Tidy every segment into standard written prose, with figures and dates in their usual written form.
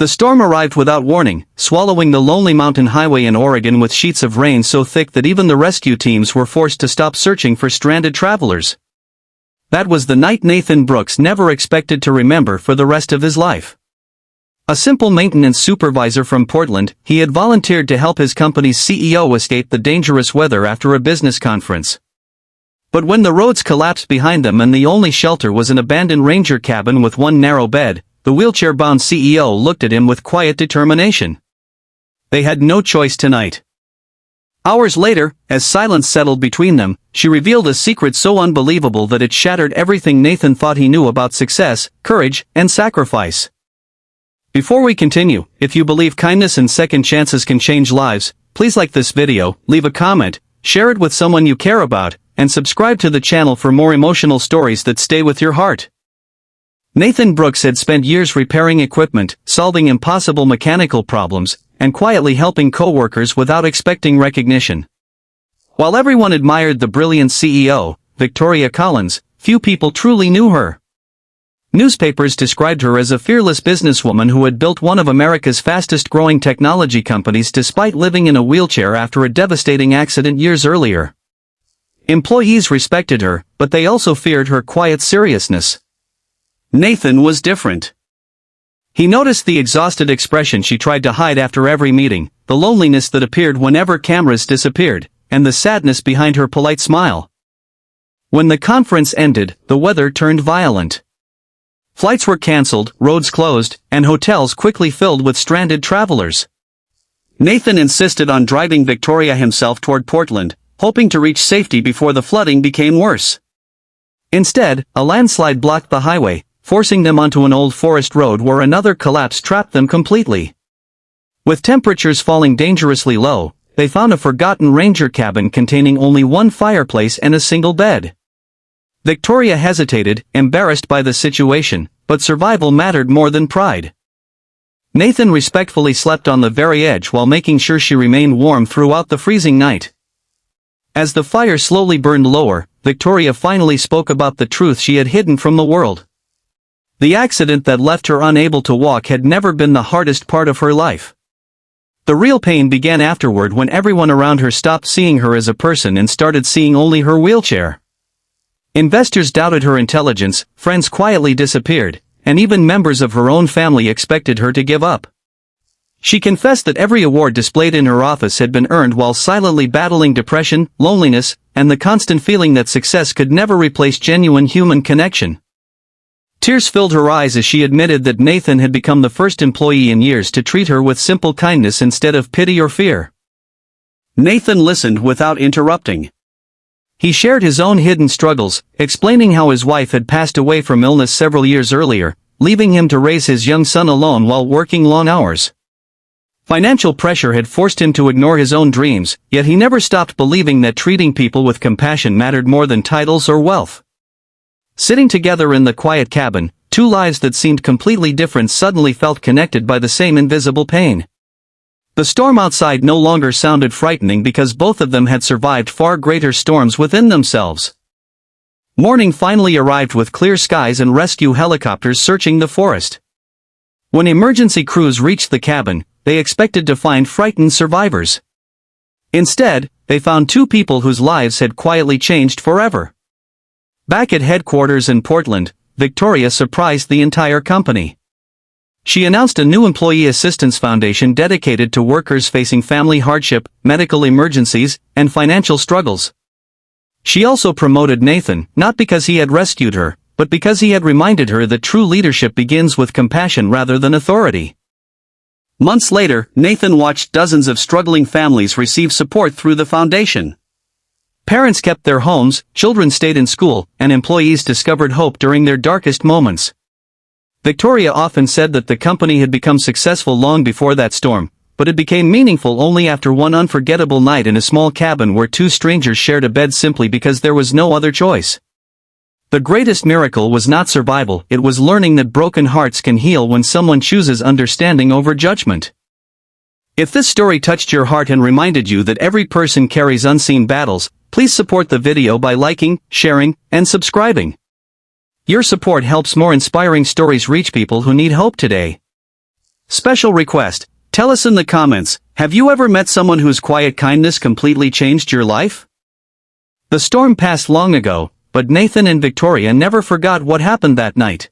The storm arrived without warning, swallowing the lonely mountain highway in Oregon with sheets of rain so thick that even the rescue teams were forced to stop searching for stranded travelers. That was the night Nathan Brooks never expected to remember for the rest of his life. A simple maintenance supervisor from Portland, he had volunteered to help his company's CEO escape the dangerous weather after a business conference. But when the roads collapsed behind them and the only shelter was an abandoned ranger cabin with one narrow bed, the wheelchair-bound CEO looked at him with quiet determination. They had no choice tonight. Hours later, as silence settled between them, she revealed a secret so unbelievable that it shattered everything Nathan thought he knew about success, courage, and sacrifice. Before we continue, if you believe kindness and second chances can change lives, please like this video, leave a comment, share it with someone you care about, and subscribe to the channel for more emotional stories that stay with your heart. Nathan Brooks had spent years repairing equipment, solving impossible mechanical problems, and quietly helping co-workers without expecting recognition. While everyone admired the brilliant CEO, Victoria Collins, few people truly knew her. Newspapers described her as a fearless businesswoman who had built one of America's fastest-growing technology companies despite living in a wheelchair after a devastating accident years earlier. Employees respected her, but they also feared her quiet seriousness. Nathan was different. He noticed the exhausted expression she tried to hide after every meeting, the loneliness that appeared whenever cameras disappeared, and the sadness behind her polite smile. When the conference ended, the weather turned violent. Flights were cancelled, roads closed, and hotels quickly filled with stranded travelers. Nathan insisted on driving Victoria himself toward Portland, hoping to reach safety before the flooding became worse. Instead, a landslide blocked the highway, forcing them onto an old forest road where another collapse trapped them completely. With temperatures falling dangerously low, they found a forgotten ranger cabin containing only one fireplace and a single bed. Victoria hesitated, embarrassed by the situation, but survival mattered more than pride. Nathan respectfully slept on the very edge while making sure she remained warm throughout the freezing night. As the fire slowly burned lower, Victoria finally spoke about the truth she had hidden from the world. The accident that left her unable to walk had never been the hardest part of her life. The real pain began afterward when everyone around her stopped seeing her as a person and started seeing only her wheelchair. Investors doubted her intelligence, friends quietly disappeared, and even members of her own family expected her to give up. She confessed that every award displayed in her office had been earned while silently battling depression, loneliness, and the constant feeling that success could never replace genuine human connection. Tears filled her eyes as she admitted that Nathan had become the first employee in years to treat her with simple kindness instead of pity or fear. Nathan listened without interrupting. He shared his own hidden struggles, explaining how his wife had passed away from illness several years earlier, leaving him to raise his young son alone while working long hours. Financial pressure had forced him to ignore his own dreams, yet he never stopped believing that treating people with compassion mattered more than titles or wealth. Sitting together in the quiet cabin, two lives that seemed completely different suddenly felt connected by the same invisible pain. The storm outside no longer sounded frightening because both of them had survived far greater storms within themselves. Morning finally arrived with clear skies and rescue helicopters searching the forest. When emergency crews reached the cabin, they expected to find frightened survivors. Instead, they found two people whose lives had quietly changed forever. Back at headquarters in Portland, Victoria surprised the entire company. She announced a new employee assistance foundation dedicated to workers facing family hardship, medical emergencies, and financial struggles. She also promoted Nathan, not because he had rescued her, but because he had reminded her that true leadership begins with compassion rather than authority. Months later, Nathan watched dozens of struggling families receive support through the foundation. Parents kept their homes, children stayed in school, and employees discovered hope during their darkest moments. Victoria often said that the company had become successful long before that storm, but it became meaningful only after one unforgettable night in a small cabin where two strangers shared a bed simply because there was no other choice. The greatest miracle was not survival, it was learning that broken hearts can heal when someone chooses understanding over judgment. If this story touched your heart and reminded you that every person carries unseen battles, please support the video by liking, sharing, and subscribing. Your support helps more inspiring stories reach people who need hope today. Special request, tell us in the comments, have you ever met someone whose quiet kindness completely changed your life? The storm passed long ago, but Nathan and Victoria never forgot what happened that night.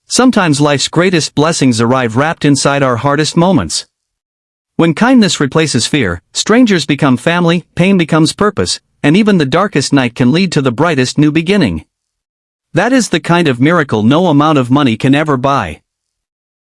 Sometimes life's greatest blessings arrive wrapped inside our hardest moments. When kindness replaces fear, strangers become family, pain becomes purpose, and even the darkest night can lead to the brightest new beginning. That is the kind of miracle no amount of money can ever buy.